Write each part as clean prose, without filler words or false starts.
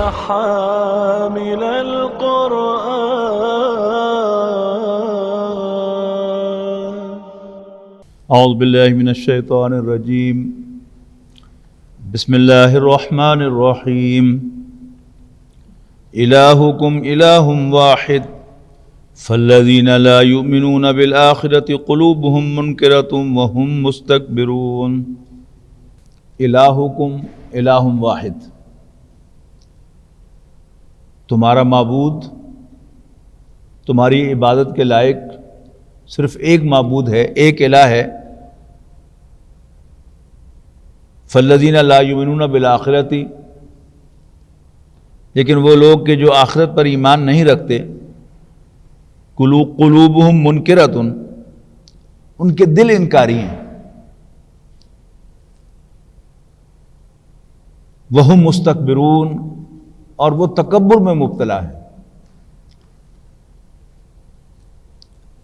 حامل القرآن. اعوذ باللہ من الشیطان الرجیم. بسم اللہ الرحمن الرحیم. الہکم الہ واحد فالذین لا یؤمنون بالآخرة قلوبهم منکرة وهم مستکبرون. الہکم الہ واحد، تمہارا معبود، تمہاری عبادت کے لائق صرف ایک معبود ہے، ایک الہ ہے. فالذین لا یؤمنون بالآخرۃ، لیکن وہ لوگ کہ جو آخرت پر ایمان نہیں رکھتے، قلوبہم منکرۃ، ان کے دل انکاری ہیں. وہم مستکبرون، اور وہ تکبر میں مبتلا ہے.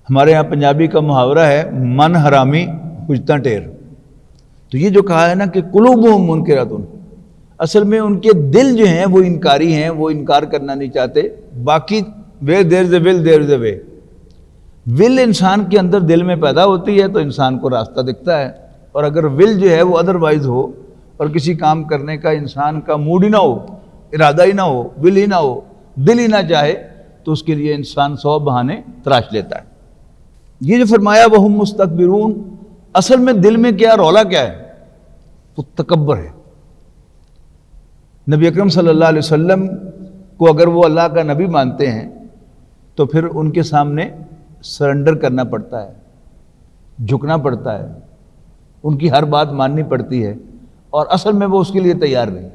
ہمارے یہاں پنجابی کا محاورہ ہے من حرامی کھجتا ٹیر. تو یہ جو کہا ہے نا کہ قلوبہم منکرۃ، اصل میں ان کے دل جو ہیں وہ انکاری ہیں، وہ انکار کرنا نہیں چاہتے. باقی ویئر دیر از اے ول دیر از اے وے. ول انسان کے اندر دل میں پیدا ہوتی ہے تو انسان کو راستہ دکھتا ہے، اور اگر ول جو ہے وہ ادروائز ہو اور کسی کام کرنے کا انسان کا موڈ ہی نہ ہو، ارادہ ہی نہ ہو، ول ہی نہ ہو، دل ہی نہ چاہے، تو اس کے لیے انسان 100 بہانے تراش لیتا ہے. یہ جو فرمایا وہم مستکبرون، اصل میں دل میں کیا رولا کیا ہے؟ وہ تکبر ہے. نبی اکرم صلی اللہ علیہ وسلم کو اگر وہ اللہ کا نبی مانتے ہیں تو پھر ان کے سامنے سرنڈر کرنا پڑتا ہے، جھکنا پڑتا ہے، ان کی ہر بات ماننی پڑتی ہے، اور اصل میں وہ اس کے لیے تیار نہیں.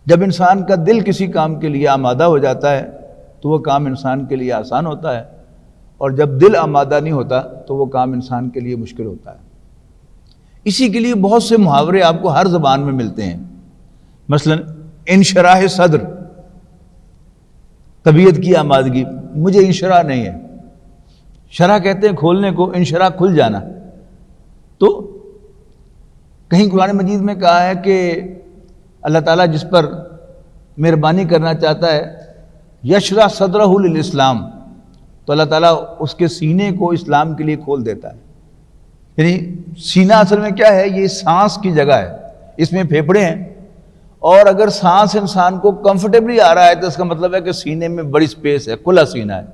جب انسان کا دل کسی کام کے لیے آمادہ ہو جاتا ہے تو وہ کام انسان کے لیے آسان ہوتا ہے، اور جب دل آمادہ نہیں ہوتا تو وہ کام انسان کے لیے مشکل ہوتا ہے. اسی کے لیے بہت سے محاورے آپ کو ہر زبان میں ملتے ہیں. مثلا انشراح صدر، طبیعت کی آمادگی. مجھے انشراح نہیں ہے. شرح کہتے ہیں کھولنے کو، انشراح کھل جانا. تو کہیں قرآن مجید میں کہا ہے کہ اللہ تعالیٰ جس پر مہربانی کرنا چاہتا ہے یشرح صدرہ للاسلام، تو اللہ تعالیٰ اس کے سینے کو اسلام کے لیے کھول دیتا ہے. یعنی سینہ اصل میں کیا ہے؟ یہ سانس کی جگہ ہے، اس میں پھیپھڑے ہیں، اور اگر سانس انسان کو کمفرٹیبلی آ رہا ہے تو اس کا مطلب ہے کہ سینے میں بڑی سپیس ہے، کھلا سینہ ہے.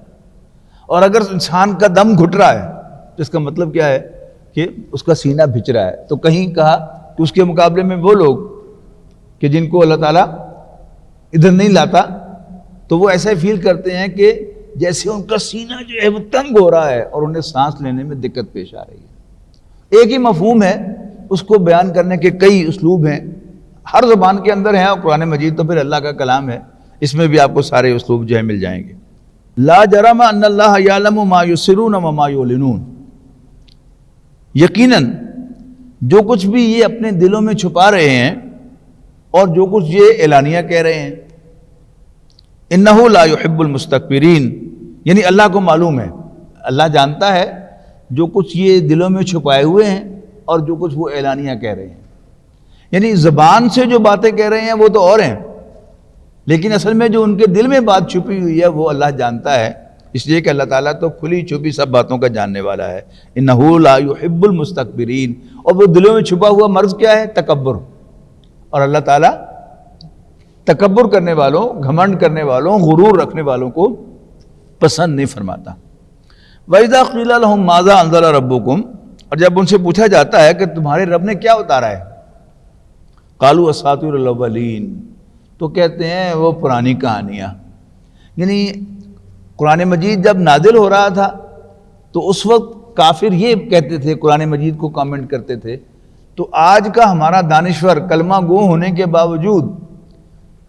اور اگر انسان کا دم گھٹ رہا ہے تو اس کا مطلب کیا ہے؟ کہ اس کا سینہ بھچ رہا ہے. تو کہیں کہا کہ اس کے مقابلے میں وہ لوگ کہ جن کو اللہ تعالیٰ ادھر نہیں لاتا تو وہ ایسے فیل کرتے ہیں کہ جیسے ان کا سینہ جو ہے وہ تنگ ہو رہا ہے اور انہیں سانس لینے میں دقت پیش آ رہی ہے. ایک ہی مفہوم ہے، اس کو بیان کرنے کے کئی اسلوب ہیں، ہر زبان کے اندر ہیں، اور قرآن مجید تو پھر اللہ کا کلام ہے، اس میں بھی آپ کو سارے اسلوب جو ہے مل جائیں گے. لا جرم ان اللہ یعلم ما یسرون وما یعلنون، یقیناً جو کچھ بھی یہ اپنے دلوں میں چھپا رہے ہیں اور جو کچھ یہ اعلانیہ کہہ رہے ہیں، انہ لا یحب المستکبرین، یعنی اللہ کو معلوم ہے، اللہ جانتا ہے جو کچھ یہ دلوں میں چھپائے ہوئے ہیں اور جو کچھ وہ اعلانیہ کہہ رہے ہیں. یعنی زبان سے جو باتیں کہہ رہے ہیں وہ تو اور ہیں، لیکن اصل میں جو ان کے دل میں بات چھپی ہوئی ہے وہ اللہ جانتا ہے، اس لیے کہ اللہ تعالیٰ تو کھلی چھپی سب باتوں کا جاننے والا ہے. انہ لا یحب المستکبرین، اور وہ دلوں میں چھپا ہوا مرض کیا ہے؟ تکبر. اور اللہ تعالیٰ تکبر کرنے والوں، گھمنڈ کرنے والوں، غرور رکھنے والوں کو پسند نہیں فرماتا. وَإِذَا قِيلَ لَهُم مَاذَا أَنزَلَ رَبُّكُمْ، اور جب ان سے پوچھا جاتا ہے کہ تمہارے رب نے کیا اتارا ہے، قَالُوا أَسَاطِيرُ الْأَوَّلِينَ، تو کہتے ہیں وہ پرانی کہانیاں. یعنی قرآن مجید جب نازل ہو رہا تھا تو اس وقت کافر یہ کہتے تھے، قرآن مجید کو کامنٹ کرتے تھے. تو آج کا ہمارا دانشور کلمہ گو ہونے کے باوجود،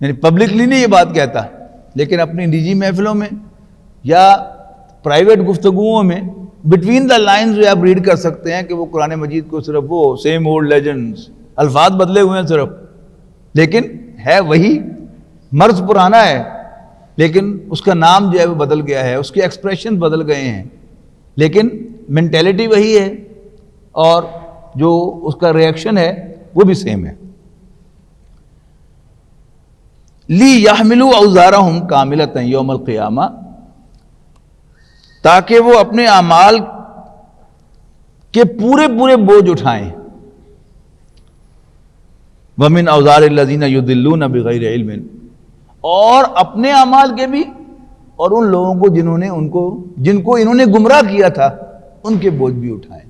یعنی پبلکلی نہیں یہ بات کہتا، لیکن اپنی نجی محفلوں میں یا پرائیویٹ گفتگوؤں میں بٹوین دا لائنز جو آپ ریڈ کر سکتے ہیں کہ وہ قرآن مجید کو صرف وہ سیم اولڈ لیجنڈز، الفاظ بدلے ہوئے ہیں صرف، لیکن ہے وہی، مرض پرانا ہے، لیکن اس کا نام جو ہے وہ بدل گیا ہے، اس کے ایکسپریشن بدل گئے ہیں، لیکن مینٹیلٹی وہی ہے اور جو اس کا ریئیکشن ہے وہ بھی سیم ہے. لِيَحْمِلُوا أَوْزَارَهُمْ كَامِلَةً يَوْمَ الْقِيَامَةِ، تاکہ وہ اپنے اعمال کے پورے پورے بوجھ اٹھائیں. وَمِنْ أَوْزَارِ الَّذِينَ يُضِلُّونَ بِغَيْرِ عِلْمٍ، اور اپنے اعمال کے بھی، اور ان لوگوں کو جن کو انہوں نے گمراہ کیا تھا ان کے بوجھ بھی اٹھائیں.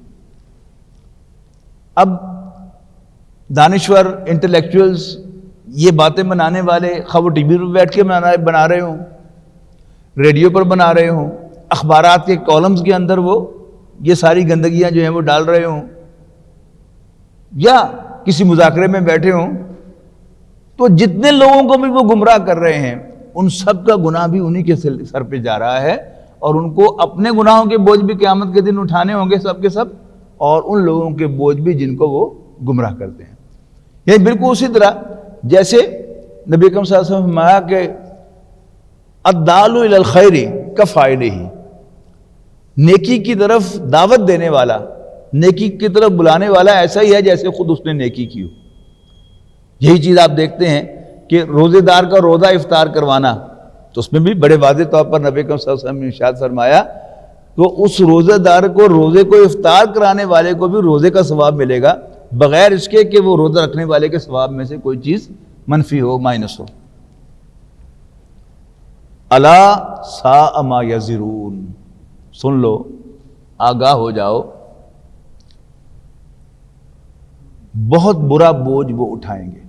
اب دانشور انٹلیکچوئلز، یہ باتیں بنانے والے، خواہ وہ ٹی وی پر بیٹھ کے بنا رہے ہوں، ریڈیو پر بنا رہے ہوں، اخبارات کے کالمز کے اندر وہ یہ ساری گندگیاں جو ہیں وہ ڈال رہے ہوں، یا کسی مذاکرے میں بیٹھے ہوں، تو جتنے لوگوں کو بھی وہ گمراہ کر رہے ہیں ان سب کا گناہ بھی انہی کے سر پہ جا رہا ہے، اور ان کو اپنے گناہوں کے بوجھ بھی قیامت کے دن اٹھانے ہوں گے سب کے سب، اور ان لوگوں کے بوجھ بھی جن کو وہ گمراہ کرتے ہیں. یہ بالکل اسی طرح جیسے نبی اکرم صلی اللہ علیہ وسلم نے فرمایا کہ الدال الی الخیر کفاعلہ، نیکی کی طرف دعوت دینے والا، نیکی کی طرف بلانے والا ایسا ہی ہے جیسے خود اس نے نیکی کی ہو. یہی چیز آپ دیکھتے ہیں کہ روزے دار کا روزہ افطار کروانا، تو اس میں بھی بڑے واضح طور پر نبی اکرم صلی اللہ علیہ وسلم نے ارشاد فرمایا تو اس روزے دار کو، روزے کو افطار کرانے والے کو بھی روزے کا ثواب ملے گا، بغیر اس کے کہ وہ روزہ رکھنے والے کے ثواب میں سے کوئی چیز منفی ہو، مائنس ہو. الا ساء ما یزرون، سن لو، آگاہ ہو جاؤ، بہت برا بوجھ وہ اٹھائیں گے.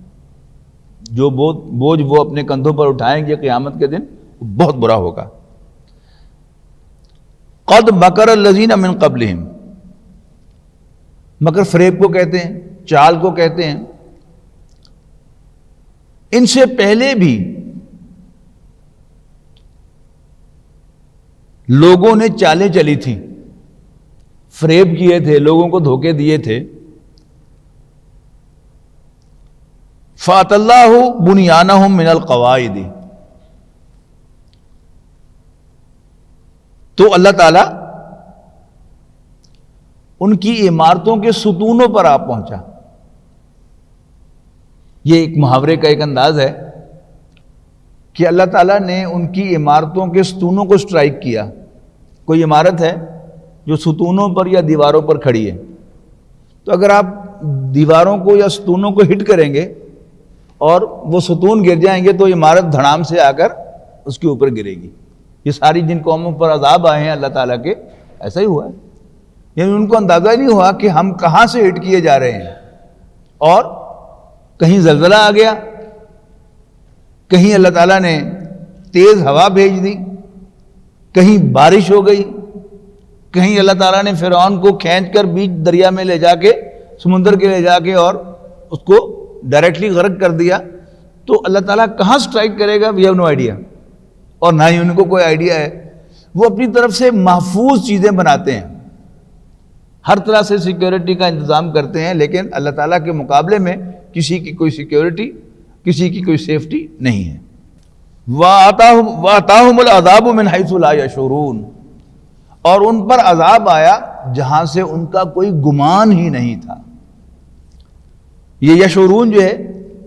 جو بوجھ وہ اپنے کندھوں پر اٹھائیں گے قیامت کے دن وہ بہت برا ہوگا. قد مکر الذین من قبلہم، مکر فریب کو کہتے ہیں، چال کو کہتے ہیں. ان سے پہلے بھی لوگوں نے چالیں چلی تھیں، فریب کیے تھے، لوگوں کو دھوکے دیے تھے. فَأَتَى اللَّهُ بُنْيَانَهُمْ مِنَ الْقَوَاعِدِ، تو اللہ تعالیٰ ان کی عمارتوں کے ستونوں پر آ پہنچا. یہ ایک محاورے کا ایک انداز ہے کہ اللہ تعالیٰ نے ان کی عمارتوں کے ستونوں کو سٹرائک کیا. کوئی عمارت ہے جو ستونوں پر یا دیواروں پر کھڑی ہے، تو اگر آپ دیواروں کو یا ستونوں کو ہٹ کریں گے اور وہ ستون گر جائیں گے تو عمارت دھڑام سے آ کر اس کے اوپر گرے گی. یہ ساری جن قوموں پر عذاب آئے ہیں اللہ تعالیٰ کے، ایسا ہی ہوا ہے. یعنی ان کو اندازہ ہی نہیں ہوا کہ ہم کہاں سے ہٹ کیے جا رہے ہیں، اور کہیں زلزلہ آ گیا، کہیں اللہ تعالیٰ نے تیز ہوا بھیج دی، کہیں بارش ہو گئی، کہیں اللہ تعالیٰ نے فرعون کو کھینچ کر بیچ دریا میں لے جا کے، سمندر کے لے جا کے اور اس کو ڈائریکٹلی غرق کر دیا. تو اللہ تعالیٰ کہاں سٹرائک کرے گا، وی ہیو نو آئیڈیا، اور نہ ہی ان کو کوئی آئیڈیا ہے. وہ اپنی طرف سے محفوظ چیزیں بناتے ہیں، ہر طرح سے سیکیورٹی کا انتظام کرتے ہیں، لیکن اللہ تعالیٰ کے مقابلے میں کسی کی کوئی سیکیورٹی، کسی کی کوئی سیفٹی نہیں ہے. وَآتَاهُمُ الْعَذَابُ مِنْ حَيْثُ لَا يَشْعُرُونَ، اور ان پر عذاب آیا جہاں سے ان کا کوئی گمان ہی نہیں تھا. یہ یشعرون جو ہے،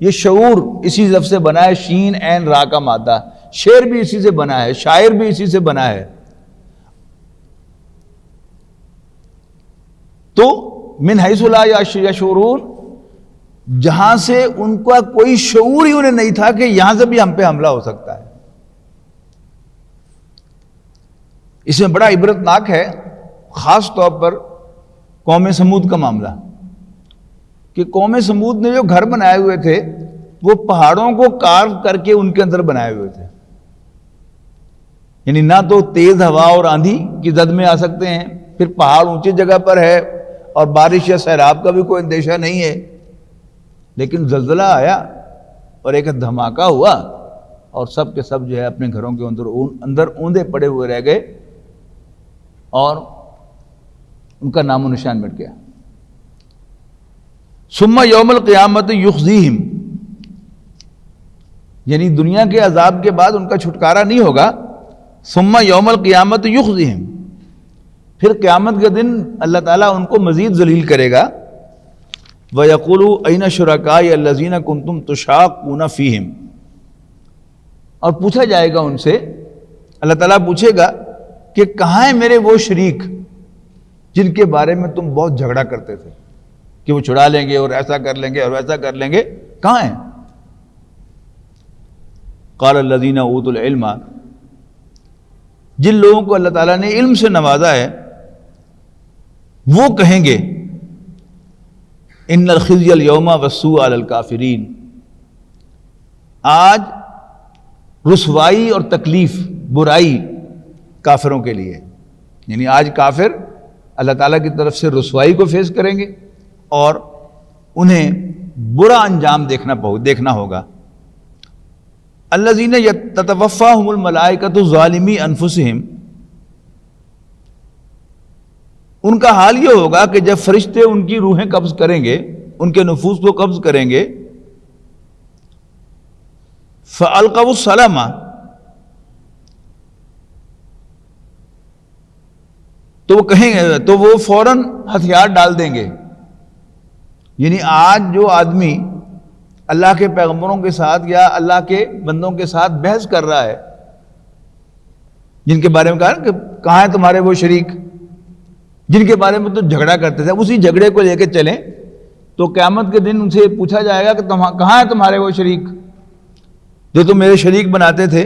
یہ شعور اسی لفظ سے بنا ہے، شین عین را کا مادہ. شعر بھی اسی سے بنا ہے، شاعر بھی اسی سے بنا ہے. تو من حیث لا یشعرون، جہاں سے ان کا کوئی شعور ہی انہیں نہیں تھا کہ یہاں سے بھی ہم پہ حملہ ہو سکتا ہے. اس میں بڑا عبرتناک ہے خاص طور پر قوم سمود کا معاملہ، کہ قوم سمود نے جو گھر بنائے ہوئے تھے وہ پہاڑوں کو کارو کر کے ان کے اندر بنائے ہوئے تھے. یعنی نہ تو تیز ہوا اور آندھی کی زد میں آ سکتے ہیں، پھر پہاڑ اونچی جگہ پر ہے اور بارش یا سیلاب کا بھی کوئی اندیشہ نہیں ہے. لیکن زلزلہ آیا اور ایک دھماکہ ہوا اور سب کے سب جو ہے اپنے گھروں کے اندر اوندے پڑے ہوئے رہ گئے اور ان کا نام و نشان مٹ گیا. ثم یوم القیامت یخزیہم، یعنی دنیا کے عذاب کے بعد ان کا چھٹکارا نہیں ہوگا. ثم یوم القیامت یخزیہم، پھر قیامت کے دن اللہ تعالیٰ ان کو مزید ذلیل کرے گا. وَيَقُولُ أَيْنَ شُرَكَائِيَ الَّذِينَ كُنْتُمْ تُشَاقُّونَ فِيهِمْ، اور پوچھا جائے گا ان سے، اللہ تعالیٰ پوچھے گا کہ کہاں ہیں میرے وہ شریک جن کے بارے میں تم بہت جھگڑا کرتے تھے کہ وہ چھڑا لیں گے اور ایسا کر لیں گے اور ویسا کر لیں گے، کہاں ہیں؟ قال الذین اوتوا العلم، جن لوگوں کو اللہ تعالیٰ نے علم سے نوازا ہے وہ کہیں گے ان الخزي اليوم والسوء علی الکافرین، آج رسوائی اور تکلیف، برائی کافروں کے لیے، یعنی آج کافر اللہ تعالیٰ کی طرف سے رسوائی کو فیس کریں گے اور انہیں برا انجام دیکھنا ہوگا۔ الذین تتوفاہم الملائکۃ ظالمی انفسہم، ان کا حال یہ ہوگا کہ جب فرشتے ان کی روحیں قبض کریں گے، ان کے نفوس کو قبض کریں گے، فَأَلْقَوُا السَّلَامَ، تو وہ کہیں گے، تو وہ فوراً ہتھیار ڈال دیں گے۔ یعنی آج جو آدمی اللہ کے پیغمبروں کے ساتھ یا اللہ کے بندوں کے ساتھ بحث کر رہا ہے، جن کے بارے میں کہا کہ کہاں ہیں تمہارے وہ شریک جن کے بارے میں تو جھگڑا کرتے تھے، اسی جھگڑے کو لے کے چلیں تو قیامت کے دن ان سے پوچھا جائے گا کہ کہاں ہیں تمہارے وہ شریک جو تم میرے شریک بناتے تھے۔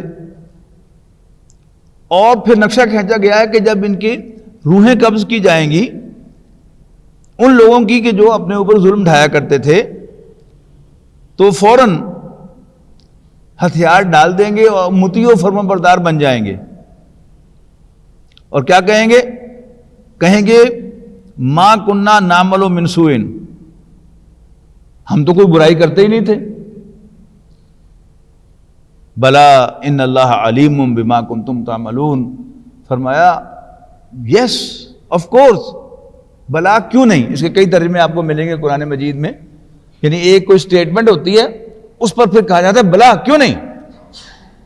اور پھر نقشہ کھینچا گیا ہے کہ جب ان کی روحیں قبض کی جائیں گی ان لوگوں کی کہ جو اپنے اوپر ظلم ڈھایا کرتے تھے، تو فوراً ہتھیار ڈال دیں گے اور مطیع و فرما بردار بن جائیں گے، اور کیا کہیں گے؟ کہیں گے ما کننا نعمل من سوء، ہم تو کوئی برائی کرتے ہی نہیں تھے۔ بلا ان اللہ علیم بما کنتم تعملون، فرمایا یس آف کورس، بلا کیوں نہیں، اس کے کئی ترجمے آپ کو ملیں گے قرآن مجید میں، یعنی ایک کوئی سٹیٹمنٹ ہوتی ہے اس پر پھر کہا جاتا ہے بلا کیوں نہیں،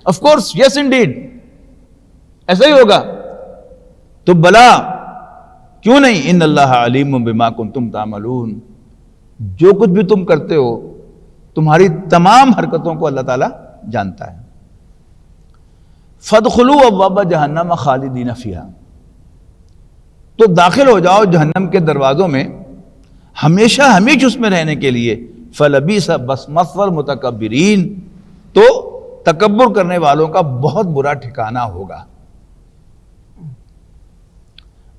آف کورس یس انڈیڈ، ایسا ہی ہوگا، تو بلا کیوں نہیں، ان اللہ علیم بما کنتم تعملون، جو کچھ بھی تم کرتے ہو تمہاری تمام حرکتوں کو اللہ تعالیٰ جانتا ہے۔ فادخلوا ابواب جہنم خالدین فیہا، تو داخل ہو جاؤ جہنم کے دروازوں میں ہمیشہ ہمیشہ اس میں رہنے کے لیے، فلبئس مثوى المتکبرین، تو تکبر کرنے والوں کا بہت برا ٹھکانہ ہوگا۔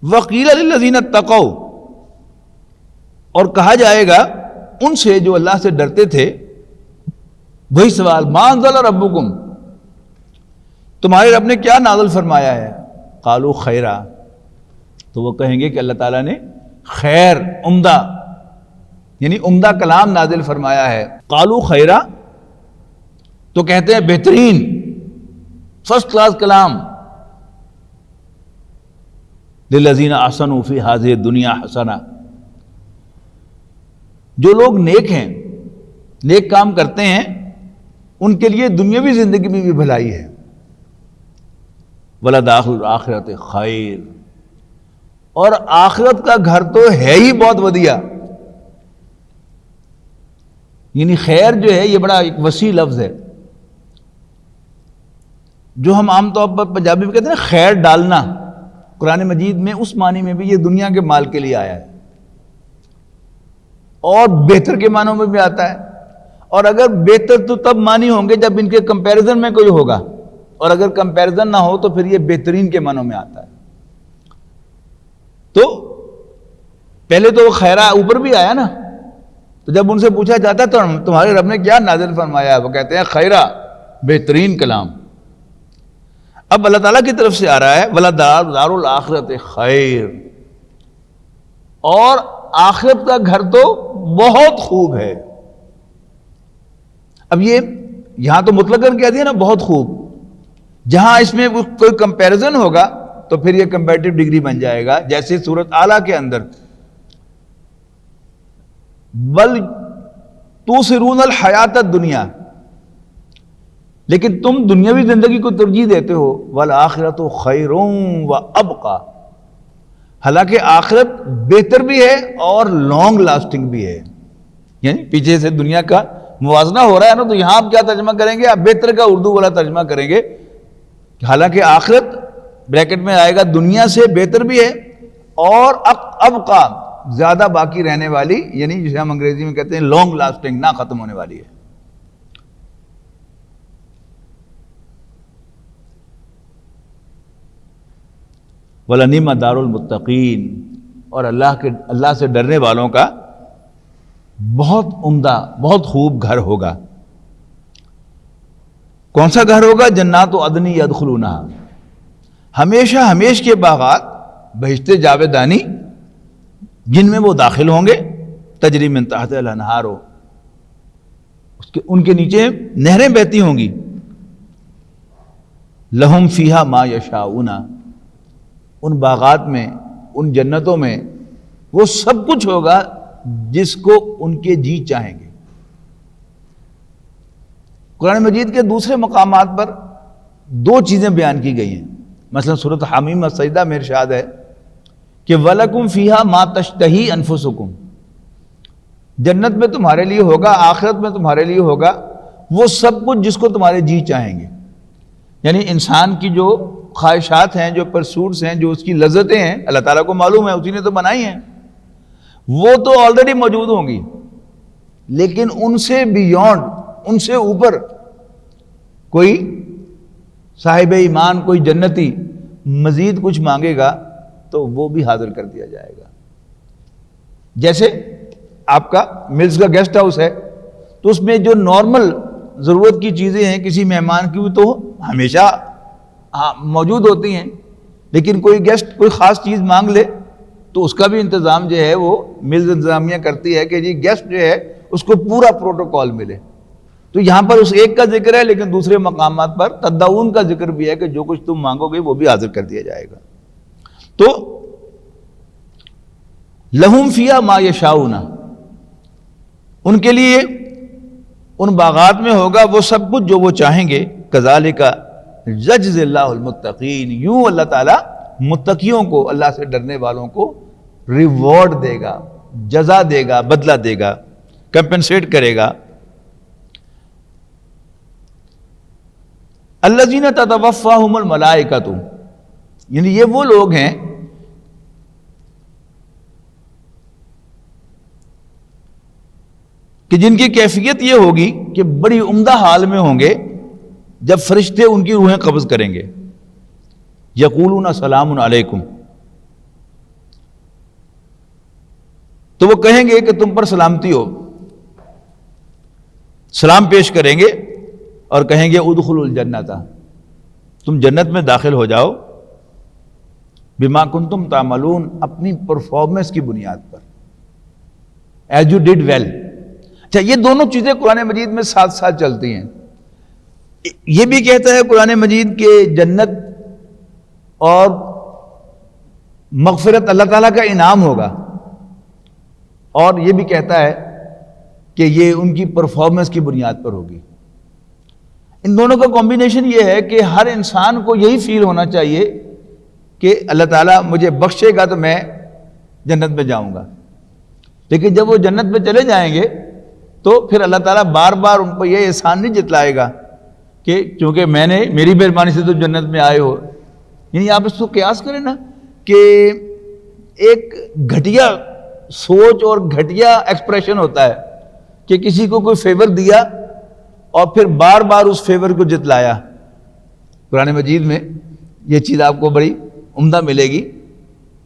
وقیل للذین اتقوا، اور کہا جائے گا ان سے جو اللہ سے ڈرتے تھے، وہی سوال، ما انزل ربکم، تمہارے رب نے کیا نازل فرمایا ہے؟ قالوا خیرا، تو وہ کہیں گے کہ اللہ تعالیٰ نے خیر، عمدہ، یعنی عمدہ کلام نازل فرمایا ہے۔ قالوا خیرا، تو کہتے ہیں بہترین، فرسٹ کلاس کلام۔ للذین احسنوا فی ہذہ الدنیا حسنہ، جو لوگ نیک ہیں، نیک کام کرتے ہیں، ان کے لیے دنیاوی زندگی میں بھی بھلائی ہے۔ ولدار الآخرۃ خیر، اور آخرت کا گھر تو ہے ہی بہت ودیا۔ یعنی خیر جو ہے یہ بڑا ایک وسیع لفظ ہے، جو ہم عام طور پر پنجابی میں کہتے ہیں خیر ڈالنا، قرآن مجید میں اس معنی میں بھی یہ دنیا کے مال کے لیے آیا ہے، اور بہتر کے معنوں میں بھی آتا ہے، اور اگر بہتر تو تب معنی ہوں گے جب ان کے کمپیریزن میں کوئی ہوگا، اور اگر کمپیریزن نہ ہو تو پھر یہ بہترین کے معنوں میں آتا ہے۔ تو پہلے تو وہ خیرہ اوپر بھی آیا نا، تو جب ان سے پوچھا جاتا ہے تو تمہارے رب نے کیا نازل فرمایا ہے، وہ کہتے ہیں خیرہ، بہترین کلام۔ اب اللہ تعالیٰ کی طرف سے آ رہا ہے وَلَدَارُ الْآخِرَةِ خیر، اور آخرت کا گھر تو بہت خوب ہے۔ اب یہ یہاں تو مطلقاً کہہ دیا نا بہت خوب، جہاں اس میں کوئی کمپیریزن ہوگا تو پھر یہ کمپیریٹیو ڈگری بن جائے گا، جیسے سورۃ اعلیٰ کے اندر بل توثرون الحیات الدنیا، لیکن تم دنیاوی زندگی کو ترجیح دیتے ہو، والآخرۃ خیر وابقیٰ، حالانکہ آخرت بہتر بھی ہے اور لانگ لاسٹنگ بھی ہے، یعنی پیچھے سے دنیا کا موازنہ ہو رہا ہے نا، تو یہاں آپ کیا ترجمہ کریں گے؟ آپ بہتر کا اردو والا ترجمہ کریں گے، حالانکہ آخرت بریکٹ میں آئے گا دنیا سے بہتر بھی ہے اور ابقا زیادہ باقی رہنے والی، یعنی جسے ہم انگریزی میں کہتے ہیں لانگ لاسٹنگ، نہ ختم ہونے والی ہے۔ وَلَنِعْمَ دَارُ الْمُتَّقِينَ، اور اللہ سے ڈرنے والوں کا بہت عمدہ، بہت خوب گھر ہوگا۔ کون سا گھر ہوگا؟ جنات عدن یدخلونہا، ہمیشہ ہمیش کے باغات، بہشت جاودانی جن میں وہ داخل ہوں گے، تجری من تحت الانہار، ان کے نیچے نہریں بہتی ہوں گی، لہم فیہا ما یشاؤون، ان باغات میں، ان جنتوں میں وہ سب کچھ ہوگا جس کو ان کے جی چاہیں گے۔ قرآن مجید کے دوسرے مقامات پر دو چیزیں بیان کی گئی ہیں، مثلا سورۃ حمیم السجدہ میں ارشاد ہے کہ وَلَكُمْ فِيهَا مَا تَشْتَهِي أَنفُسُكُمْ، جنت میں تمہارے لیے ہوگا، آخرت میں تمہارے لیے ہوگا وہ سب کچھ جس کو تمہارے جی چاہیں گے۔ یعنی انسان کی جو خواہشات ہیں، جو پرسوٹس ہیں، جو اس کی لذتیں ہیں، اللہ تعالیٰ کو معلوم ہے، اسی نے تو بنائی ہیں، وہ تو آلریڈی موجود ہوں گی، لیکن ان سے بیونڈ، ان سے اوپر کوئی صاحب ایمان، کوئی جنتی مزید کچھ مانگے گا تو وہ بھی حاضر کر دیا جائے گا۔ جیسے آپ کا ملز کا گیسٹ ہاؤس ہے تو اس میں جو نارمل ضرورت کی چیزیں ہیں کسی مہمان کی، تو ہمیشہ موجود ہوتی ہیں، لیکن کوئی گیسٹ کوئی خاص چیز مانگ لے تو اس کا بھی انتظام جو ہے وہ ملز انتظامیہ کرتی ہے کہ جی گیسٹ جو ہے اس کو پورا پروٹوکول ملے۔ تو یہاں پر اس ایک کا ذکر ہے، لیکن دوسرے مقامات پر تداون کا ذکر بھی ہے کہ جو کچھ تم مانگو گے وہ بھی حاضر کر دیا جائے گا۔ تو لہم فیہا ما یشاؤون، ان کے لیے ان باغات میں ہوگا وہ سب کچھ جو وہ چاہیں گے۔ کذالک یجزی اللہ المتقین، یوں اللہ تعالیٰ متقیوں کو، اللہ سے ڈرنے والوں کو ریوارڈ دے گا، جزا دے گا، بدلہ دے گا، کمپنسیٹ کرے گا۔ الذین تتوفاہم الملائکۃ، یعنی یہ وہ لوگ ہیں کہ جن کی کیفیت یہ ہوگی کہ بڑی عمدہ حال میں ہوں گے جب فرشتے ان کی روحیں قبض کریں گے۔ یقولون سلام علیکم، تو وہ کہیں گے کہ تم پر سلامتی ہو، سلام پیش کریں گے اور کہیں گے ادخلوا الجنۃ، تم جنت میں داخل ہو جاؤ، بما کنتم تعملون، اپنی پرفارمنس کی بنیاد پر، ایز یو ڈیڈ ویل۔ اچھا، یہ دونوں چیزیں قرآن مجید میں ساتھ ساتھ چلتی ہیں۔ یہ بھی کہتا ہے قرآن مجید کہ جنت اور مغفرت اللہ تعالیٰ کا انعام ہوگا، اور یہ بھی کہتا ہے کہ یہ ان کی پرفارمنس کی بنیاد پر ہوگی۔ ان دونوں کا کمبینیشن یہ ہے کہ ہر انسان کو یہی فیل ہونا چاہیے کہ اللہ تعالیٰ مجھے بخشے گا تو میں جنت میں جاؤں گا، لیکن جب وہ جنت میں چلے جائیں گے تو پھر اللہ تعالیٰ بار بار ان کو یہ احسان نہیں جتلائے گا کہ چونکہ میری مہربانی سے تو جنت میں آئے ہو۔ یعنی آپ اس کو قیاس کریں نا کہ ایک گھٹیا سوچ اور گھٹیا ایکسپریشن ہوتا ہے کہ کسی کو کوئی فیور دیا اور پھر بار بار اس فیور کو جتلایا۔ قرآن مجید میں یہ چیز آپ کو بڑی عمدہ ملے گی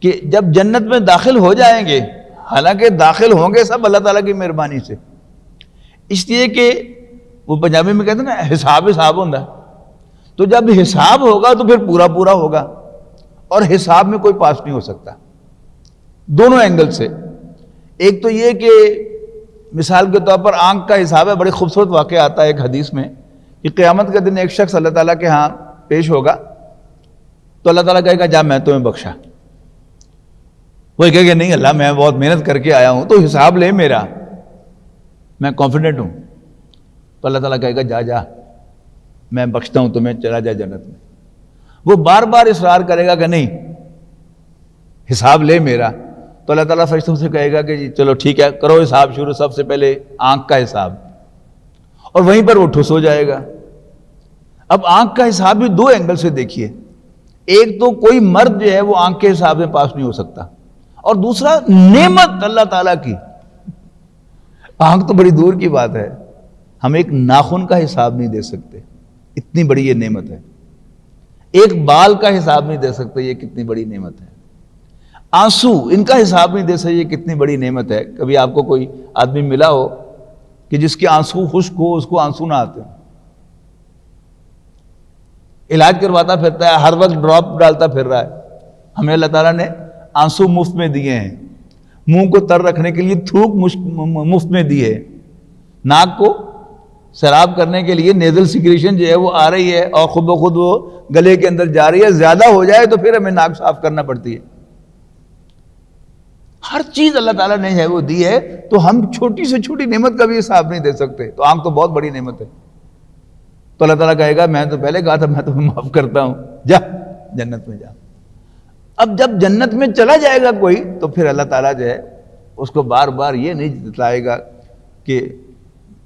کہ جب جنت میں داخل ہو جائیں گے، حالانکہ داخل ہوں گے سب اللہ تعالیٰ کی مہربانی سے، اس لیے کہ وہ پنجابی میں کہتے ہیں نا حساب ہوتا ہے، تو جب حساب ہوگا تو پھر پورا پورا ہوگا، اور حساب میں کوئی پاس نہیں ہو سکتا دونوں اینگل سے۔ ایک تو یہ کہ مثال کے طور پر آنکھ کا حساب ہے، بڑے خوبصورت واقعہ آتا ہے ایک حدیث میں کہ قیامت کے دن ایک شخص اللہ تعالیٰ کے ہاں پیش ہوگا تو اللہ تعالیٰ کہے گا جا میں تمہیں بخشا، وہ کہے گا نہیں اللہ میں بہت محنت کر کے آیا ہوں تو حساب لے میرا، میں کانفیڈنٹ ہوں، تو اللہ تعالیٰ کہے گا جا جا میں بخشتا ہوں تمہیں، چلا جا جنت میں۔ وہ بار بار اصرار کرے گا کہ نہیں حساب لے میرا، تو اللہ تعالیٰ فرشتوں سے کہے گا کہ جی چلو ٹھیک ہے کرو حساب شروع، سب سے پہلے آنکھ کا حساب، اور وہیں پر وہ ٹھس ہو جائے گا۔ اب آنکھ کا حساب بھی دو اینگل سے دیکھیے، ایک تو کوئی مرد جو ہے وہ آنکھ کے حساب سے پاس نہیں ہو سکتا، اور دوسرا نعمت اللہ تعالیٰ کی، آنکھ تو بڑی دور کی بات ہے، ہم ایک ناخن کا حساب نہیں دے سکتے، اتنی بڑی یہ نعمت ہے، ایک بال کا حساب نہیں دے سکتے، یہ کتنی بڑی نعمت ہے، آنسو ان کا حساب نہیں دے سکتے، یہ کتنی بڑی نعمت ہے۔ کبھی آپ کو کوئی آدمی ملا ہو کہ جس کے آنسو خشک ہو، اس کو آنسو نہ آتے، علاج کرواتا پھرتا ہے، ہر وقت ڈراپ ڈالتا پھر رہا ہے، ہمیں اللہ تعالیٰ نے آنسو مفت میں دیے ہیں، منہ کو تر رکھنے کے لیے تھوک مفت میں دی ہے، ناک کو سیراب کرنے کے لیے نیزل سیکریشن جو ہے وہ آ رہی ہے اور خود بخود وہ گلے کے اندر جا رہی ہے، زیادہ ہو جائے تو پھر ہمیں ناک صاف کرنا پڑتی ہے۔ ہر چیز اللہ تعالیٰ نے ہے وہ دی ہے، تو ہم چھوٹی سے چھوٹی نعمت کا بھی حساب نہیں دے سکتے، تو آنکھ تو بہت بڑی نعمت ہے۔ تو اللہ تعالیٰ کہے گا میں تو پہلے کہا تھا میں تمہیں معاف کرتا ہوں، جا جنت میں جا۔ اب جب جنت میں چلا جائے گا کوئی تو پھر اللہ تعالیٰ جو ہے اس کو بار بار یہ نہیں جتلائے گا کہ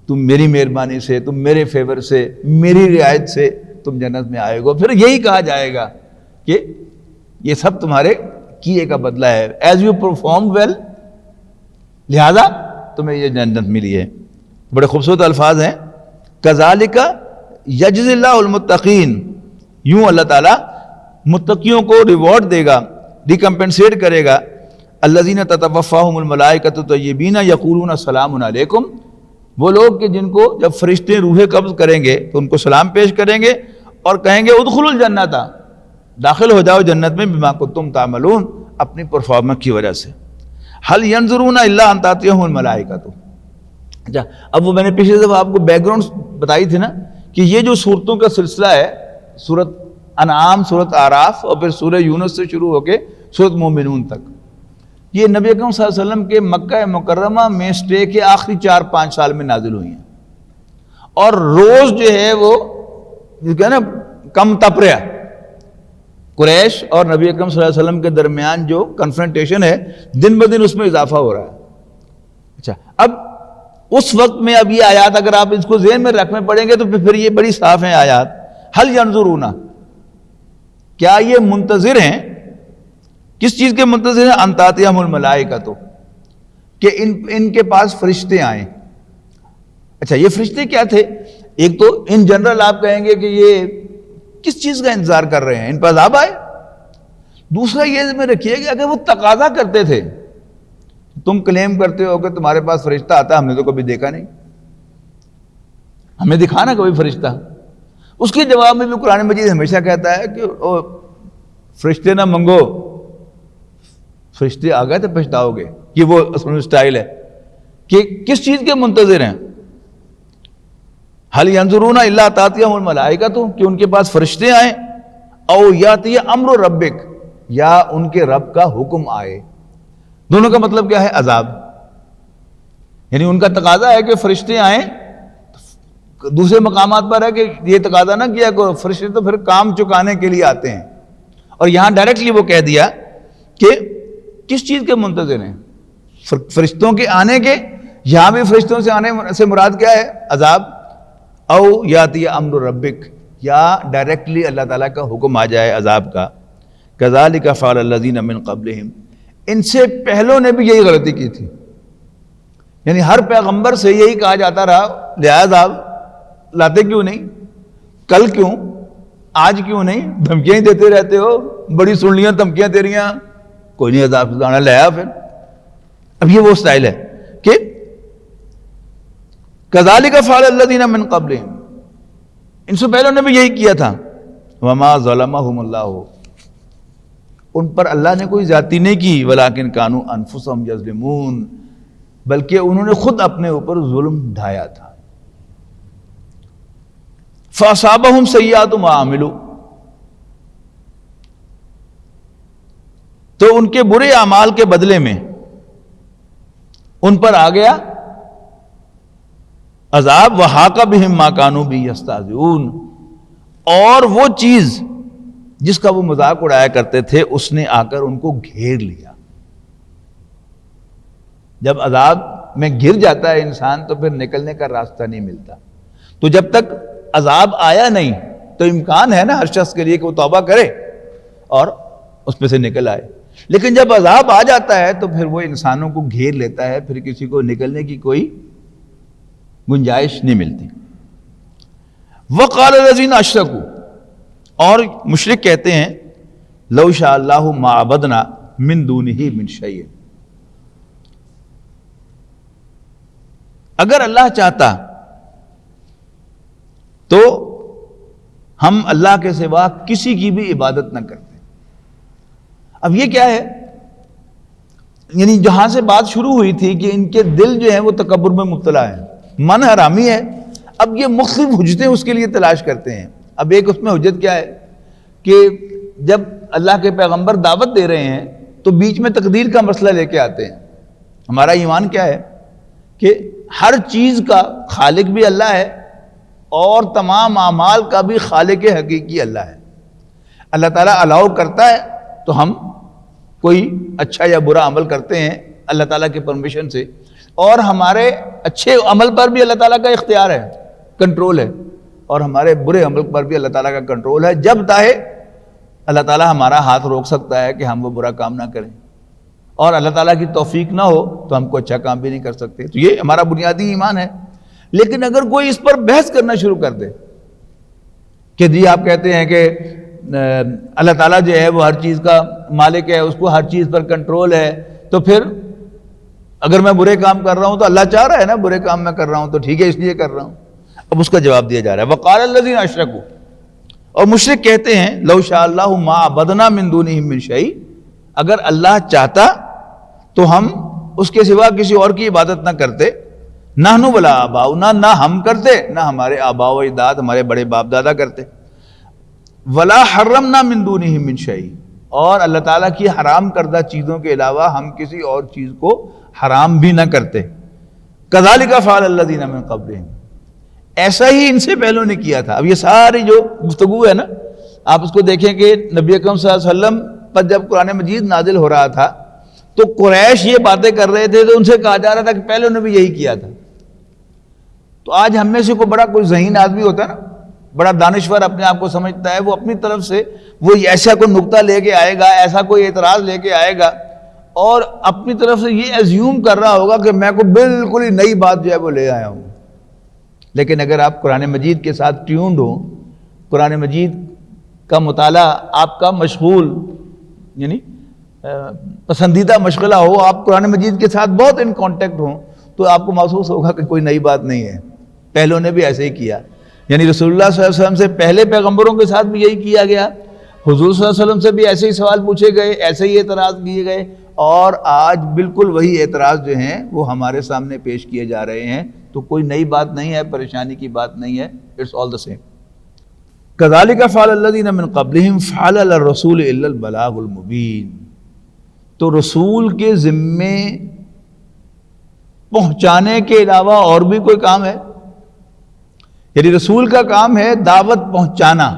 تم میری مہربانی سے، تم میرے فیور سے، میری رعایت سے تم جنت میں آئے گو، پھر یہی کہا جائے گا کہ یہ سب تمہارے کیے کا بدلہ ہے، ایز یو پرفارم ویل، لہذا تمہیں یہ جنت ملی ہے۔ بڑے خوبصورت الفاظ ہیں، کذالک یجزی اللہ المتقین، یوں اللہ تعالیٰ متقیوں کو ریوارڈ دے گا، ریکمپنسیٹ کرے گا، الذین تتوفاہم الملائکۃ طیبین یقولون سلام علیکم، وہ لوگ کہ جن کو جب فرشتے روح قبض کریں گے تو ان کو سلام پیش کریں گے اور کہیں گے ادخلوا الجنۃ، داخل ہو جاؤ جنت میں، بما کنتم تعملون، اپنی پرفارمنس کی وجہ سے۔ هل ينظرون الا ان تاتيهم الملائکۃ، اچھا اب وہ میں نے پچھلے دفعہ آپ کو بیک گراؤنڈ بتائی تھی نا کہ یہ جو صورتوں کا سلسلہ ہے، سورۃ انعام، سورۃ اعراف اور پھر سورہ یونس سے شروع ہو کے سورۃ مومنون تک، یہ نبی اکرم صلی اللہ علیہ وسلم کے مکہ مکرمہ میں اسٹے کے آخری 4-5 سال میں نازل ہوئی ہیں، اور روز جو ہے وہ جو ہے نا کم تپ رہا، قریش اور نبی اکرم صلی اللہ علیہ وسلم کے درمیان جو کنفرنٹیشن ہے دن بدن اس میں اضافہ ہو رہا ہے۔ اچھا اب اس وقت میں اب یہ آیات اگر آپ اس کو ذہن میں رکھنے پڑیں گے تو پھر یہ بڑی صاف ہیں آیات، هل ينظرون، کیا یہ منتظر ہیں، کس چیز کے منتظر ہیں، ان تاتیہم الملائکۃ، کہ ان کے پاس فرشتے آئیں۔ اچھا یہ فرشتے کیا تھے؟ ایک تو ان جنرل آپ کہیں گے کہ یہ کس چیز کا انتظار کر رہے ہیں، ان پر عذاب آئے، دوسرا یہ ذہن میں رکھیے کہ اگر وہ تقاضا کرتے تھے، تم کلیم کرتے ہو کہ تمہارے پاس فرشتہ آتا، ہم نے تو کبھی دیکھا نہیں، ہمیں دکھانا کبھی فرشتہ، اس کے جواب میں بھی قرآن مجید ہمیشہ کہتا ہے کہ فرشتے نہ منگو، فرشتے آ گئے تو پچھتاؤ گے، یہ وہ اصل سٹائل ہے کہ کس چیز کے منتظر ہیں، هل ينظرون الا تاتيهم الملائکۃ، کہ ان کے پاس فرشتے آئیں، او یاتی امر ربک، یا ان کے رب کا حکم آئے، دونوں کا مطلب کیا ہے، عذاب، یعنی ان کا تقاضا ہے کہ فرشتے آئیں، دوسرے مقامات پر ہے کہ یہ تقاضا نہ کیا کہ فرشتے تو پھر کام چکانے کے لیے آتے ہیں، اور یہاں ڈائریکٹلی وہ کہہ دیا کہ کس چیز کے منتظر ہیں، فرشتوں کے آنے کے، یہاں بھی فرشتوں سے آنے سے مراد کیا ہے، عذاب، او یاتی امر ربک، یا ڈائریکٹلی اللہ تعالیٰ کا حکم آ جائے عذاب کا، کذالک فعل الذین من قبلہم، ان سے پہلوں نے بھی یہی غلطی کی تھی، یعنی ہر پیغمبر سے یہی کہا جاتا رہا، لہذا آپ لاتے کیوں نہیں، کل کیوں، آج کیوں نہیں، دھمکیاں ہی دیتے رہتے ہو، بڑی سن لیاں دھمکیاں تیریاں، کوئی نہیں عذاب سے آنا لے آ پھر۔ اب یہ وہ سٹائل ہے کہ کذالک فعل الذین من قبلہم، ان سے پہلوں نے بھی یہی کیا تھا، وما ظلمہم اللہ، ان پر اللہ نے کوئی زیادتی نہیں کی، ولیکن کانوا انفسہم یظلمون، بلکہ انہوں نے خود اپنے اوپر ظلم ڈھایا تھا۔ فاصابہم سیئات ما عملوا، تو ان کے برے اعمال کے بدلے میں ان پر آ گیا عذاب، وحاق بہم ما کانوا بہ یستہزئون، اور وہ چیز جس کا وہ مذاق اڑایا کرتے تھے اس نے آ کر ان کو گھیر لیا۔ جب عذاب میں گر جاتا ہے انسان تو پھر نکلنے کا راستہ نہیں ملتا، تو جب تک عذاب آیا نہیں تو امکان ہے نا ہر شخص کے لیے کہ وہ توبہ کرے اور اس میں سے نکل آئے. لیکن جب عذاب آ جاتا ہے تو پھر وہ انسانوں کو گھیر لیتا ہے, پھر کسی کو نکلنے کی کوئی گنجائش نہیں ملتی. وقال الذین اشرکوا, اور مشرک کہتے ہیں لو شاء اللہ ما عبدنا من دونہ من شیء, اگر اللہ چاہتا تو ہم اللہ کے سوا کسی کی بھی عبادت نہ کرتے. اب یہ کیا ہے, یعنی جہاں سے بات شروع ہوئی تھی کہ ان کے دل جو ہیں وہ تکبر میں مبتلا ہیں, من حرامی ہے, اب یہ مختلف حجتیں اس کے لیے تلاش کرتے ہیں. اب ایک اس میں حجت کیا ہے کہ جب اللہ کے پیغمبر دعوت دے رہے ہیں تو بیچ میں تقدیر کا مسئلہ لے کے آتے ہیں. ہمارا ایمان کیا ہے کہ ہر چیز کا خالق بھی اللہ ہے اور تمام اعمال کا بھی خالق حقیقی اللہ ہے. اللہ تعالیٰ الاؤ کرتا ہے تو ہم کوئی اچھا یا برا عمل کرتے ہیں اللہ تعالیٰ کے پرمیشن سے, اور ہمارے اچھے عمل پر بھی اللہ تعالیٰ کا اختیار ہے, کنٹرول ہے, اور ہمارے برے عمل پر بھی اللہ تعالیٰ کا کنٹرول ہے. جب چاہے اللہ تعالیٰ ہمارا ہاتھ روک سکتا ہے کہ ہم وہ برا کام نہ کریں, اور اللہ تعالیٰ کی توفیق نہ ہو تو ہم کو اچھا کام بھی نہیں کر سکتے. تو یہ ہمارا بنیادی ایمان ہے. لیکن اگر کوئی اس پر بحث کرنا شروع کر دے کہ جی آپ کہتے ہیں کہ اللہ تعالیٰ جو ہے وہ ہر چیز کا مالک ہے, اس کو ہر چیز پر کنٹرول ہے, تو پھر اگر میں برے کام کر رہا ہوں تو اللہ چاہ رہا ہے نا برے کام میں کر رہا ہوں تو ٹھیک ہے اس لیے کر رہا ہوں. اب اس کا جواب دیا جا رہا ہے وقال الذین اشرکوا, اور مشرک کہتے ہیں لو شاء اللہ ما عبدنا من دونہ من شیء, اگر اللہ چاہتا تو ہم اس کے سوا کسی اور کی عبادت نہ کرتے. نحن ولا آباؤنا, نہ ہم کرتے نہ ہمارے آباء و اجداد ہمارے بڑے باپ دادا کرتے. ولا حرمنا من دونہ من شیء, اور اللہ تعالیٰ کی حرام کردہ چیزوں کے علاوہ ہم کسی اور چیز کو حرام بھی نہ کرتے. کذالک فعل الذین من قبلہم, ایسا ہی ان سے پہلوں نے کیا تھا. اب یہ ساری جو گفتگو ہے نا, آپ اس کو دیکھیں کہ نبی اکرم صلی اللہ علیہ وسلم پر جب قرآن مجید نازل ہو رہا تھا تو قریش یہ باتیں کر رہے تھے تو ان سے کہا جا رہا تھا کہ پہلوں نے بھی یہی کیا تھا. تو آج ہم میں سے کوئی ذہین آدمی ہوتا ہے نا, بڑا دانشور اپنے آپ کو سمجھتا ہے, وہ اپنی طرف سے وہ ایسا کوئی نقطہ لے کے آئے گا, ایسا کوئی اعتراض لے کے آئے گا, اور اپنی طرف سے یہ ایزیوم کر رہا ہوگا کہ میں کو بالکل ہی نئی بات جو ہے وہ لے آیا ہوں. لیکن اگر آپ قرآن مجید کے ساتھ ٹیونڈ ہوں, قرآن مجید کا مطالعہ آپ کا مشغول یعنی پسندیدہ مشغلہ ہو, آپ قرآن مجید کے ساتھ بہت ان کانٹیکٹ ہوں, تو آپ کو محسوس ہوگا کہ کوئی نئی بات نہیں ہے, پہلوں نے بھی ایسے ہی کیا. یعنی رسول اللہ صلی اللہ علیہ وسلم سے پہلے پیغمبروں کے ساتھ بھی یہی کیا گیا, حضور صلی اللہ علیہ وسلم سے بھی ایسے ہی سوال پوچھے گئے, ایسے ہی اعتراض کیے گئے, اور آج بالکل وہی اعتراض جو ہیں وہ ہمارے سامنے پیش کیے جا رہے ہیں. تو کوئی نئی بات نہیں ہے, پریشانی کی بات نہیں ہے, اٹس آل دا سیم. کذالک فعل الذین من قبلہم فعل الرسول الا البلاغ المبین, تو رسول کے ذمے پہنچانے کے علاوہ اور بھی کوئی کام ہے؟ یعنی رسول کا کام ہے دعوت پہنچانا,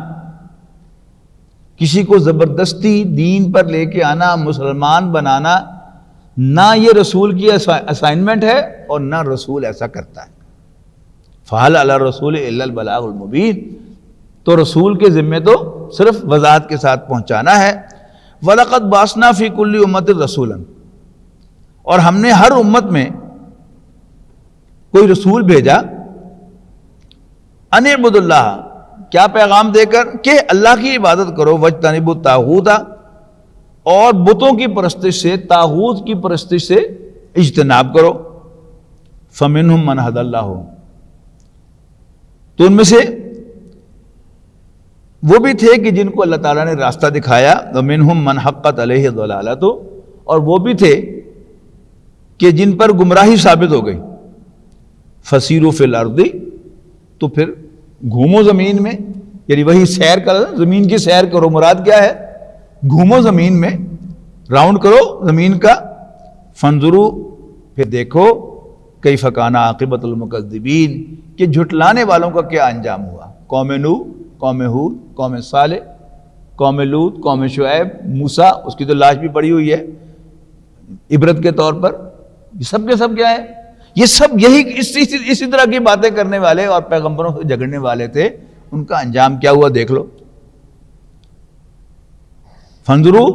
کسی کو زبردستی دین پر لے کے آنا, مسلمان بنانا, نہ یہ رسول کی اسائنمنٹ ہے اور نہ رسول ایسا کرتا ہے. فعل علی الرسول الا البلاغ المبین, تو رسول کے ذمے تو صرف وضاحت کے ساتھ پہنچانا ہے. وَلَقَدْ بَعَثْنَا فِي كُلِّ أُمَّةٍ رَسُولًا, اور ہم نے ہر امت میں کوئی رسول بھیجا, ان اعبدوا اللہ, کیا پیغام دے کر کہ اللہ کی عبادت کرو, وَاجْتَنِبُوا الطَّاغُوتَ, اور بتوں کی پرستش سے, طاغوت کی پرستش سے اجتناب کرو. فَمِنْهُمْ مَنْ هَدَى اللَّهُ, تو ان میں سے وہ بھی تھے کہ جن کو اللہ تعالیٰ نے راستہ دکھایا, وَمِنْهُمْ مَنْ حَقَّتْ عَلَيْهِ الضَّلَالَةُ, اور وہ بھی تھے کہ جن پر گمراہی ثابت ہو گئی. فَسِيرُوا فِي الْأَرْضِ, تو پھر گھومو زمین میں, یعنی وہی سیر کرو, زمین کی سیر کرو, مراد کیا ہے, گھومو زمین میں, راؤنڈ کرو زمین کا. فَانظُرُوا, پھر دیکھو, کیف کان عاقبۃ المکذبین, کہ جھٹلانے والوں کا کیا انجام ہوا. قوم نوح, قوم ہود, قوم صالح, قوم لوط, قوم شعیب, موسیٰ, اس کی تو لاش بھی پڑی ہوئی ہے عبرت کے طور پر. یہ سب کے سب کیا ہے, یہ سب یہی اسی طرح کی باتیں کرنے والے اور پیغمبروں سے جھگڑنے والے تھے. ان کا انجام کیا ہوا دیکھ لو. فانظروا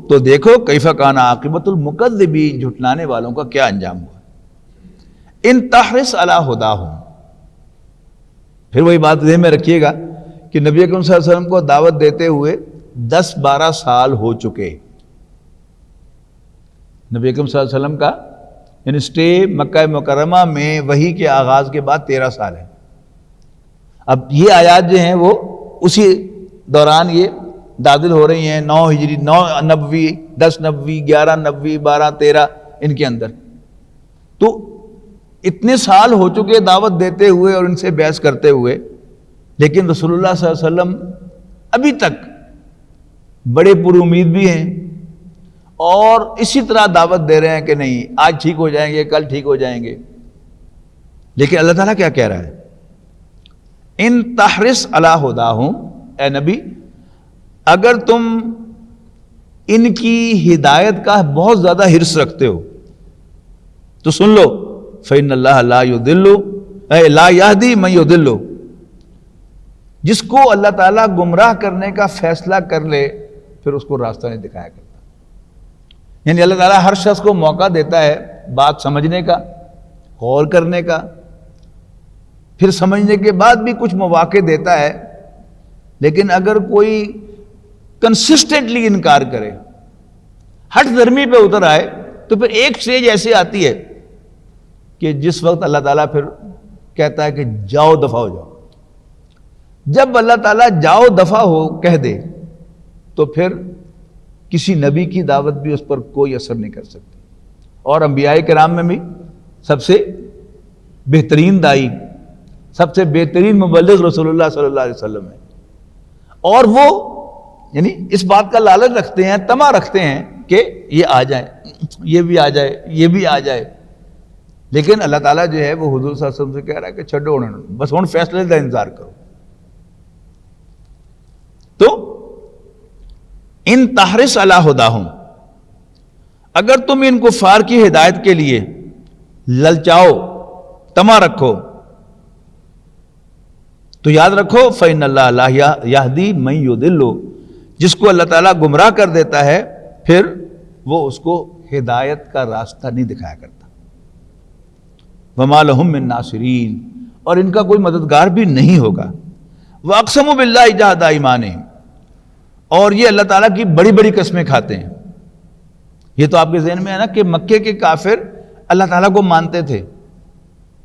تو دیکھو کیف کان عاقبۃ المکذبین، جھٹلانے والوں کا کیا انجام ہوا. ان تحرص علی ھداھم، پھر وہی بات ذہن میں رکھیے گا کہ نبی اکرم صلی اللہ علیہ وسلم کو دعوت دیتے ہوئے 10-12 سال ہو چکے. نبی اکرم صلی اللہ علیہ وسلم کا یعنی سٹے مکہ مکرمہ میں وحی کے آغاز کے بعد 13 سال ہے. اب یہ آیات جو ہیں وہ اسی دوران یہ نازل ہو رہی ہیں، 9 ہجری، 9 نبوی، 10 نبوی، 11 نبوی، 12 13 ان کے اندر. تو اتنے سال ہو چکے دعوت دیتے ہوئے اور ان سے بحث کرتے ہوئے، لیکن رسول اللہ صلی اللہ علیہ وسلم ابھی تک بڑے پر امید بھی ہیں اور اسی طرح دعوت دے رہے ہیں کہ نہیں آج ٹھیک ہو جائیں گے، کل ٹھیک ہو جائیں گے. لیکن اللہ تعالیٰ کیا کہہ رہا ہے؟ ان تحرص علی ھداھم، اے نبی اگر تم ان کی ہدایت کا بہت زیادہ حرص رکھتے ہو تو سن لو فإن اللہ لا یضل لا یہدی من یضل، جس کو اللہ تعالیٰ گمراہ کرنے کا فیصلہ کر لے پھر اس کو راستہ نہیں دکھایا کرتا. یعنی اللہ تعالیٰ ہر شخص کو موقع دیتا ہے بات سمجھنے کا، غور کرنے کا، پھر سمجھنے کے بعد بھی کچھ مواقع دیتا ہے. لیکن اگر کوئی کنسسٹنٹلی انکار کرے، ہٹ دھرمی پہ اتر آئے، تو پھر ایک سٹیج ایسی آتی ہے کہ جس وقت اللہ تعالیٰ پھر کہتا ہے کہ جاؤ دفع ہو جاؤ. جب اللہ تعالیٰ جاؤ دفع ہو کہہ دے تو پھر کسی نبی کی دعوت بھی اس پر کوئی اثر نہیں کر سکتی. اور انبیاء کرام میں بھی سب سے بہترین دائی، سب سے بہترین مبلغ رسول اللہ صلی اللہ علیہ وسلم ہے. اور وہ یعنی اس بات کا لالچ رکھتے ہیں، طمع رکھتے ہیں کہ یہ آ جائے، یہ بھی آ جائے، یہ بھی آ جائے. لیکن اللہ تعالیٰ جو ہے وہ حضور صلی اللہ علیہ وسلم سے کہہ رہا ہے کہ چھڈو بس ہن فیصلے کا انتظار کرو. تو ان تحرص علی ھداھم، اگر تم ان کفار کی ہدایت کے لیے للچاؤ، طمع رکھو، تو یاد رکھو فإن اللہ لا یہدی من یضل، جس کو اللہ تعالیٰ گمراہ کر دیتا ہے پھر وہ اس کو ہدایت کا راستہ نہیں دکھایا کرتا. وما لہم من ناصرین، اور ان کا کوئی مددگار بھی نہیں ہوگا. واقسموا باللہ جہد ایمانہم، اور یہ اللہ تعالیٰ کی بڑی بڑی قسمیں کھاتے ہیں. یہ تو آپ کے ذہن میں ہے نا کہ مکے کے کافر اللہ تعالیٰ کو مانتے تھے،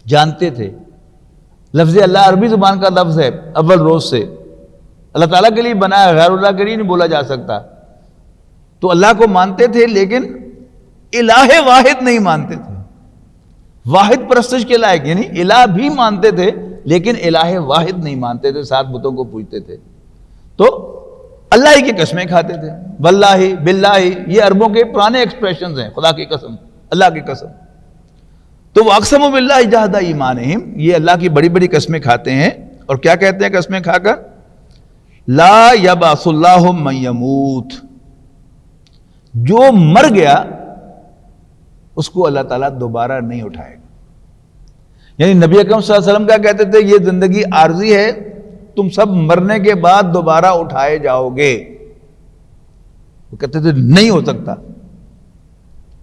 جانتے تھے. لفظ اللہ عربی زبان کا لفظ ہے اول روز سے، اللہ تعالیٰ کے لیے بنا ہے، غیر اللہ کے لیے نہیں بولا جا سکتا. تو اللہ کو مانتے تھے لیکن الہ واحد نہیں مانتے تھے، واحد پرستش کے لائق، یعنی الہ بھی مانتے تھے لیکن الہ واحد نہیں مانتے تھے، 7 بتوں کو پوجتے تھے. تو اللہ ہی کی قسمیں کھاتے تھے. واللہ، باللہ، یہ عربوں کے پرانے ایکسپریشنز ہیں، خدا کی قسم، اللہ کی قسم. تو واقسموا باللہ جہد ایمانہم، یہ اللہ کی بڑی بڑی قسمیں کھاتے ہیں. اور کیا کہتے ہیں قسمیں کھا کر؟ لا یبعث اللہ من یموت، جو مر گیا اس کو اللہ تعالیٰ دوبارہ نہیں اٹھائے گا. یعنی نبی اکرم صلی اللہ علیہ وسلم کیا کہتے تھے؟ یہ زندگی عارضی ہے، تم سب مرنے کے بعد دوبارہ اٹھائے جاؤ گے. وہ کہتے تھے نہیں ہو سکتا.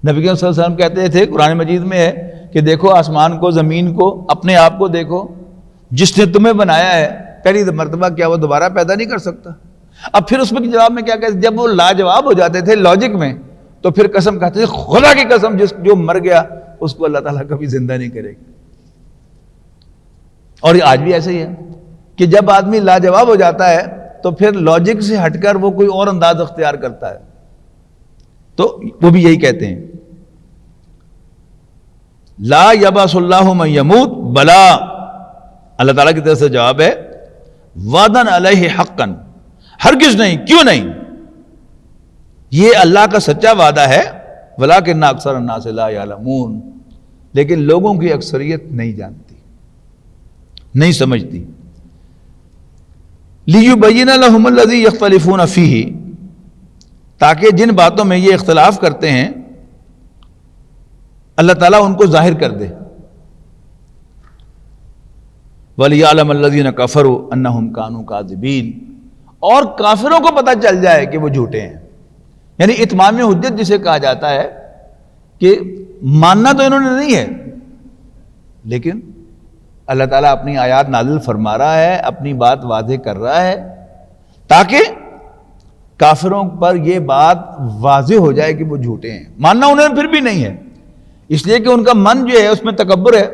نبی اکرم صلی اللہ علیہ وسلم کہتے تھے، قرآن مجید میں ہے کہ دیکھو آسمان کو، زمین کو، اپنے آپ کو دیکھو، جس نے تمہیں بنایا ہے پہلی مرتبہ کیا وہ دوبارہ پیدا نہیں کر سکتا؟ اب پھر اس میں جواب میں کیا کہتے؟ جب وہ لاجواب ہو جاتے تھے لاجک میں، تو پھر قسم کہتے تھے خدا کی قسم جو مر گیا اس کو اللہ تعالیٰ کبھی زندہ نہیں کرے گا. اور یہ آج بھی ایسے ہی ہے کہ جب آدمی لاجواب ہو جاتا ہے تو پھر لاجک سے ہٹ کر وہ کوئی اور انداز اختیار کرتا ہے. تو وہ بھی یہی کہتے ہیں لا یبعث اللہ من یموت، بلا، اللہ تعالیٰ کی طرف سے جواب ہے وعدن علیہ حقا، ہرگز نہیں، کیوں نہیں، یہ اللہ کا سچا وعدہ ہے. ولکن اکثر الناس لا یعلمون، لیکن لوگوں کی اکثریت نہیں جانتی، نہیں سمجھتی. لیبین لہم الذی یختلفون فیہ، تاکہ جن باتوں میں یہ اختلاف کرتے ہیں اللہ تعالیٰ ان کو ظاہر کر دے. وَلِيَعْلَمَ الَّذِينَ كَفَرُوا أَنَّهُمْ كَانُوا كَاذِبِينَ، اور کافروں کو پتہ چل جائے کہ وہ جھوٹے ہیں. یعنی اتمام حجت جسے کہا جاتا ہے کہ ماننا تو انہوں نے نہیں ہے، لیکن اللہ تعالیٰ اپنی آیات نازل فرما رہا ہے، اپنی بات واضح کر رہا ہے تاکہ کافروں پر یہ بات واضح ہو جائے کہ وہ جھوٹے ہیں. ماننا انہیں پھر بھی نہیں ہے، اس لیے کہ ان کا من جو ہے اس میں تکبر ہے،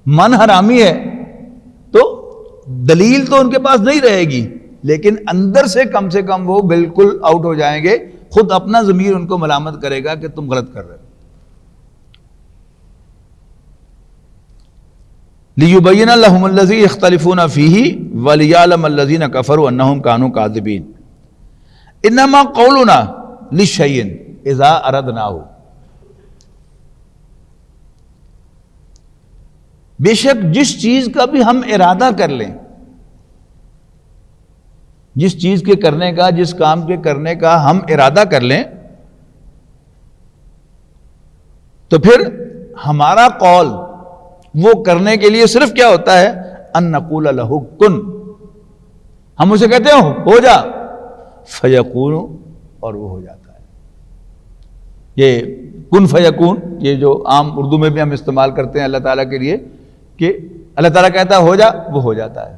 من حرامی ہے، تو دلیل تو ان کے پاس نہیں رہے گی، لیکن اندر سے کم وہ بالکل آؤٹ ہو جائیں گے. خود اپنا ضمیر ان کو ملامت کرے گا کہ تم غلط کر رہے ہو. لِيُبَيِّنَ لَهُمُ الَّذِي يَخْتَلِفُونَ فِيهِ وَلِيَعْلَمَ الَّذِينَ كَفَرُوا أَنَّهُمْ كَانُوا كَاذِبِينَ. إِنَّمَا قَوْلُنَا لِشَيْءٍ إِذَا أَرَدْنَاهُ، بے شک جس چیز کا بھی ہم ارادہ کر لیں، جس چیز کے کرنے کا، جس کام کے کرنے کا ہم ارادہ کر لیں، تو پھر ہمارا قول وہ کرنے کے لیے صرف کیا ہوتا ہے؟ ان نقول لہ کن، ہم اسے کہتے ہیں ہو جا، فیکون، اور وہ ہو جاتا ہے. یہ کن فیکون، یہ جو عام اردو میں بھی ہم استعمال کرتے ہیں اللہ تعالیٰ کے لیے، کہ اللہ تعالیٰ کہتا ہے ہو جا، وہ ہو جاتا ہے.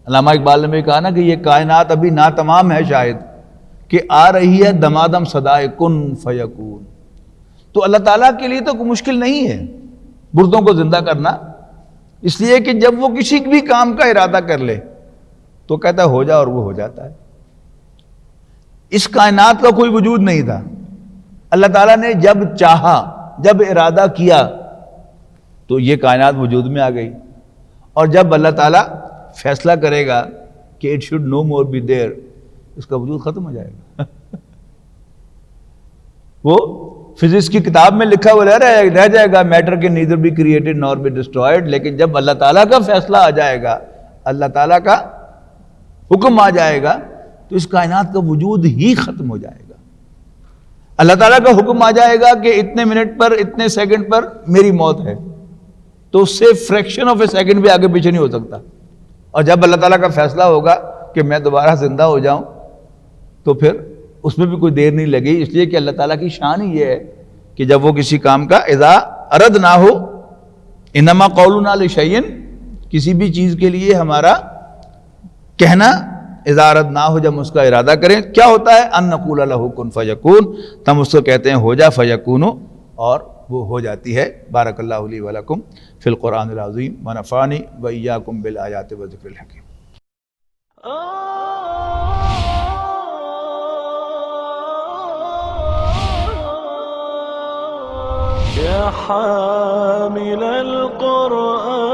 علامہ اقبال نے بھی کہا نا کہ یہ کائنات ابھی ناتمام ہے شاید، کہ آ رہی ہے دمادم صدائے کن فیکون. تو اللہ تعالیٰ کے لیے تو کوئی مشکل نہیں ہے مردوں کو زندہ کرنا، اس لیے کہ جب وہ کسی بھی کام کا ارادہ کر لے تو کہتا ہے ہو جا، اور وہ ہو جاتا ہے. اس کائنات کا کوئی وجود نہیں تھا، اللہ تعالیٰ نے جب چاہا، جب ارادہ کیا تو یہ کائنات وجود میں آ گئی. اور جب اللہ تعالیٰ فیصلہ کرے گا کہ it should no more be there, اس کا وجود ختم ہو جائے گا. وہ فزکس کی کتاب میں لکھا ہوا رہ جائے گا، میٹر کے neither be created nor be destroyed, لیکن جب اللہ تعالیٰ کا فیصلہ آ جائے گا، اللہ تعالیٰ کا حکم آ جائے گا، تو اس کائنات کا وجود ہی ختم ہو جائے گا. اللہ تعالیٰ کا حکم آ جائے گا کہ اتنے منٹ پر، اتنے سیکنڈ پر میری موت ہے، تو اس سے فریکشن آف اے سیکنڈ بھی آگے پیچھے نہیں ہو سکتا. اور جب اللہ تعالیٰ کا فیصلہ ہوگا کہ میں دوبارہ زندہ ہو جاؤں، تو پھر اس میں بھی کوئی دیر نہیں لگی، اس لیے کہ اللہ تعالیٰ کی شان ہی یہ ہے کہ جب وہ کسی کام کا اذا اردنا ہو، انما قولنا لشیء، کسی بھی چیز کے لیے ہمارا کہنا اذا اردنا ہو، جب اس کا ارادہ کریں، کیا ہوتا ہے؟ ان نقول لہ کن فیکون، تم اس کو کہتے ہیں ہو جا، فیکون، اور وہ ہو جاتی ہے. بارک اللہ لی ولکم فی القرآن العظیم ونفعنی وإیاکم بالآیات والذکر الحکیم. يا حامل القرآن